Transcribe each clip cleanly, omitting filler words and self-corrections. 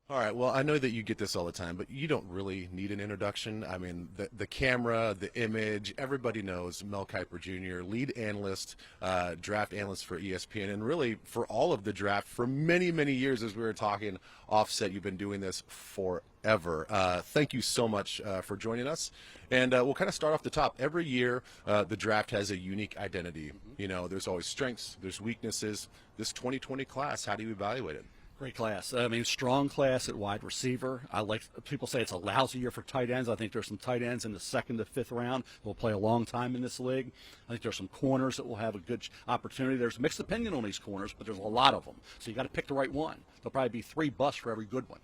All right. Well, I know that you get this all the time, but you don't really need an introduction. I mean, the camera, the image, everybody knows Mel Kiper Jr., lead analyst, draft analyst for ESPN, and really for all of the draft for many, many years. As we were talking offset, you've been doing this forever. Thank you so much for joining us. And we'll kind of start off the top. Every year, the draft has a unique identity. You know, there's always strengths, there's weaknesses. This 2020 class, how do you evaluate it? Great class. I mean, strong class at wide receiver. I like people say it's a lousy year for tight ends. I think there's some tight ends in the second to fifth round who will play a long time in this league. I think there's some corners that will have a good opportunity. There's mixed opinion on these corners, but there's a lot of them. So you got to pick the right one. There'll probably be 3 busts for every good one.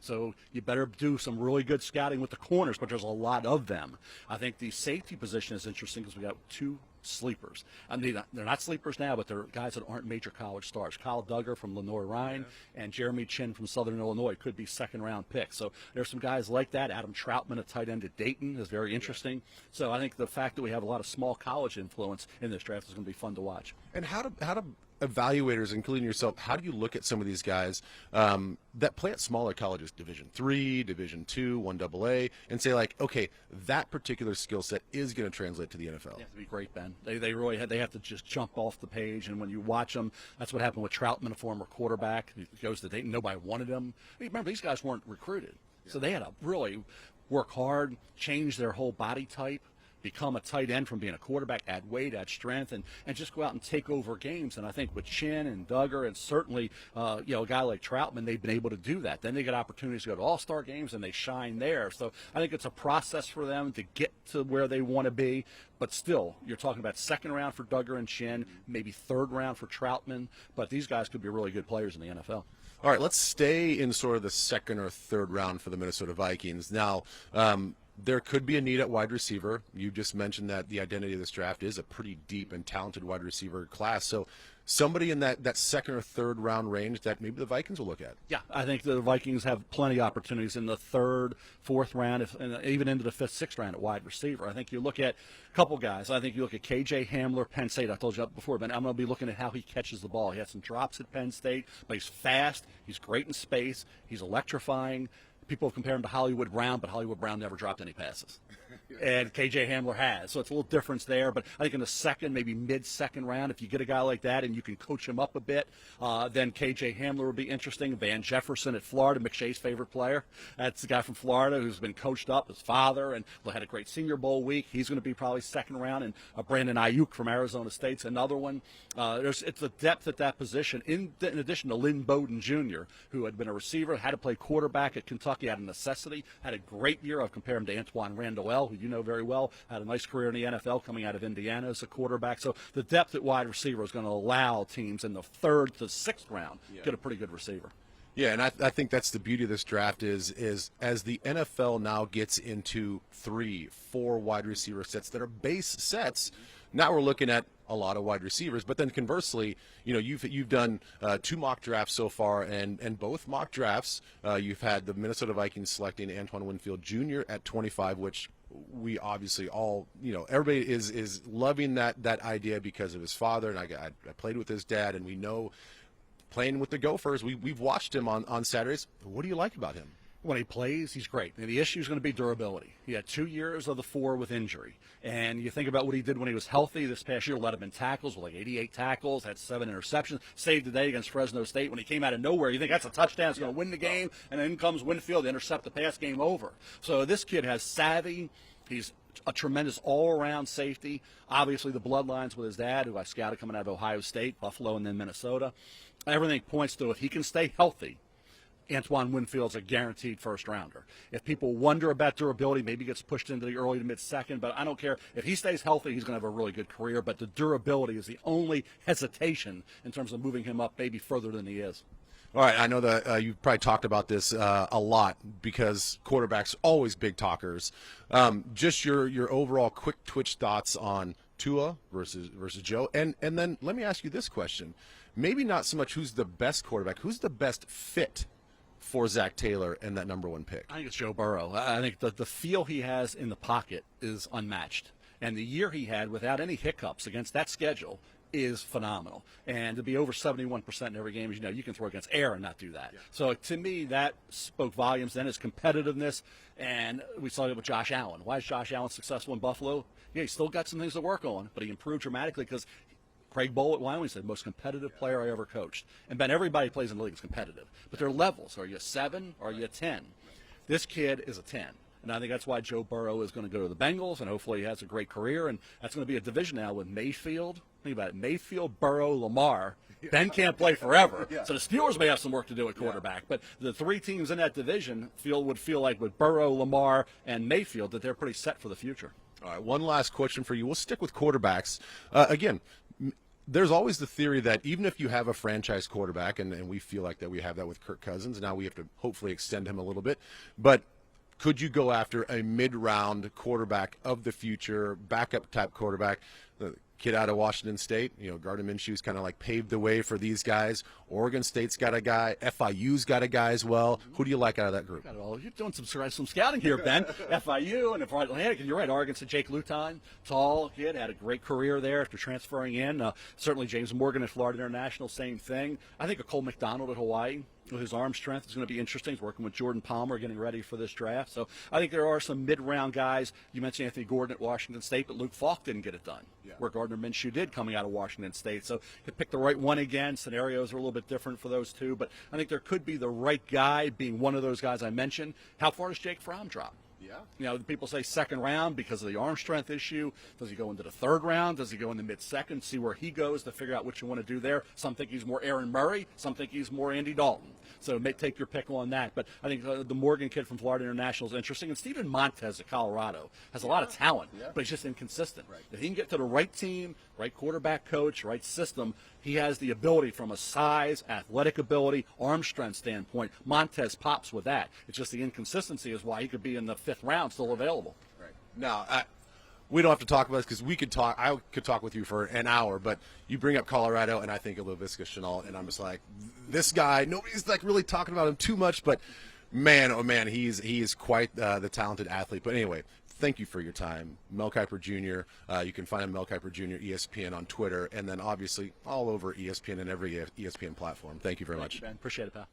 So you better do some really good scouting with the corners, but there's a lot of them. I think the safety position is interesting because we got 2 sleepers. I mean, they're not sleepers now, but they're guys that aren't major college stars. Kyle Duggar from Lenoir Rhine and Jeremy Chin from Southern Illinois could be second-round picks. So there's some guys like that. Adam Troutman, a tight end at Dayton, is very interesting. So I think the fact that we have a lot of small college influence in this draft is going to be fun to watch. And how do evaluators, including yourself, how do you look at some of these guys that play at smaller colleges, Division III, Division II, 1AA, and say like, okay, that particular skill set is going to translate to the NFL? They have to be great, Ben. They really have to just jump off the page, and when you watch them, that's what happened with Troutman, a former quarterback. He goes to Dayton, nobody wanted him. Remember, these guys weren't recruited, so they had to really work hard, change their whole body type, become a tight end from being a quarterback, add weight, add strength, and just go out and take over games. And I think with Chin and Duggar and certainly a guy like Troutman, they've been able to do that. Then they get opportunities to go to all-star games, and they shine there. So I think it's a process for them to get to where they want to be. But still, you're talking about second round for Duggar and Chin, maybe third round for Troutman. But these guys could be really good players in the NFL. All right, let's stay in sort of the second or third round for the Minnesota Vikings. Now, there could be a need at wide receiver. You just mentioned that the identity of this draft is a pretty deep and talented wide receiver class. So somebody in that second or third round range that maybe the Vikings will look at. Yeah, I think the Vikings have plenty of opportunities in the third, fourth round, and even into the fifth, sixth round at wide receiver. I think you look at a couple guys. I think you look at KJ Hamler, Penn State. I told you before, but I'm going to be looking at how he catches the ball. He had some drops at Penn State, but he's fast. He's great in space. He's electrifying. People have compared him to Hollywood Brown, but Hollywood Brown never dropped any passes. And KJ Hamler has. So it's a little difference there. But I think in the second, maybe mid-second round, if you get a guy like that and you can coach him up a bit, then KJ Hamler would be interesting. Van Jefferson at Florida, McShay's favorite player. That's the guy from Florida who's been coached up, his father, and had a great Senior Bowl week. He's going to be probably second round. And Brandon Ayuk from Arizona State's another one. It's the depth at that position, in addition to Lynn Bowden Jr., who had been a receiver, had to play quarterback at Kentucky out of necessity, had a great year. I've compared him to Antoine Randall, who you know very well, had a nice career in the NFL coming out of Indiana as a quarterback. So the depth at wide receiver is going to allow teams in the third to sixth round get a pretty good receiver. Yeah, and I think that's the beauty of this draft is as the NFL now gets into 3, 4 wide receiver sets that are base sets, now we're looking at a lot of wide receivers. But then conversely, you've done 2 mock drafts so far, and both mock drafts you've had the Minnesota Vikings selecting Antoine Winfield Jr. at 25, which we obviously all, everybody is loving that idea because of his father, and I played with his dad, and we know playing with the Gophers, we've watched him on Saturdays. What do you like about him? When he plays, he's great. And the issue is going to be durability. He had 2 years of the 4 with injury. And you think about what he did when he was healthy this past year, led him in tackles with like 88 tackles, had 7 interceptions, saved the day against Fresno State. When he came out of nowhere, you think that's a touchdown, it's going to win the game, and then comes Winfield to intercept the pass, game over. So this kid has savvy. He's a tremendous all-around safety. Obviously, the bloodlines with his dad, who I scouted coming out of Ohio State, Buffalo, and then Minnesota. Everything points to if he can stay healthy, Antoine Winfield's a guaranteed first-rounder. If people wonder about durability, maybe he gets pushed into the early to mid-second, but I don't care. If he stays healthy, he's going to have a really good career, but the durability is the only hesitation in terms of moving him up maybe further than he is. All right, I know that you've probably talked about this a lot because quarterbacks are always big talkers. Just your overall quick twitch thoughts on Tua versus Joe, and then let me ask you this question: maybe not so much who's the best quarterback, who's the best fit for Zach Taylor and that number 1 pick? I think it's Joe Burrow. I think the feel he has in the pocket is unmatched, and the year he had without any hiccups against that schedule is phenomenal. And to be over 71% in every game, as you know, you can throw against air and not do that. Yeah. So to me, that spoke volumes. Then his competitiveness, and we saw it with Josh Allen. Why is Josh Allen successful in Buffalo? Yeah, he's still got some things to work on, but he improved dramatically because Craig Bowl at Wyoming said, most competitive player I ever coached. And Ben, everybody plays in the league is competitive, but there are levels. Are you a 7 or are you a 10? This kid is a 10. And I think that's why Joe Burrow is going to go to the Bengals, and hopefully he has a great career. And that's going to be a division now with Mayfield. Think about it. Mayfield, Burrow, Lamar. Ben can't play forever. So the Steelers may have some work to do at quarterback. But the 3 teams in that division would feel like with Burrow, Lamar, and Mayfield that they're pretty set for the future. All right, one last question for you. We'll stick with quarterbacks. Again, there's always the theory that even if you have a franchise quarterback, and we feel like that we have that with Kirk Cousins, now we have to hopefully extend him a little bit, but could you go after a mid-round quarterback of the future, backup-type quarterback? The kid out of Washington State, Gardner Minshew's kind of like paved the way for these guys. Oregon State's got a guy. FIU's got a guy as well. Who do you like out of that group? Got it all. You're doing some scouting here, Ben. FIU and Atlantic, and you're right. Oregon State, Jake Luton, tall kid, had a great career there after transferring in. Certainly James Morgan at Florida International, same thing. I think a Cole McDonald at Hawaii, with his arm strength, is going to be interesting. He's working with Jordan Palmer, getting ready for this draft. So I think there are some mid-round guys. You mentioned Anthony Gordon at Washington State, but Luke Falk didn't get it done, where Gardner Minshew did coming out of Washington State. So you pick the right one again. Scenarios are a little bit different for those two, but I think there could be the right guy being one of those guys I mentioned. How far does Jake Fromm drop? People say second round because of the arm strength issue. Does he go into the third round? Does he go in the mid-second? See where he goes to figure out what you want to do there. Some think he's more Aaron Murray. Some think he's more Andy Dalton. So take your pick on that. But I think the Morgan kid from Florida International is interesting. And Steven Montez at Colorado has a lot of talent, but he's just inconsistent. If he can get to the right team, right quarterback coach, right system, he has the ability from a size, athletic ability, arm strength standpoint. Montez pops with that. It's just the inconsistency is why he could be in the 5th round still available. Right. Now, we don't have to talk about this because I could talk with you for an hour, but you bring up Colorado, and I think of Laviska Shenault, and I'm just like, this guy, nobody's like really talking about him too much, but man, oh man, he is quite the talented athlete. But anyway, thank you for your time. Mel Kiper Jr., you can find him Mel Kiper Jr. ESPN on Twitter, and then obviously all over ESPN and every ESPN platform. Thank you very much. Thank you, Ben. Appreciate it, pal.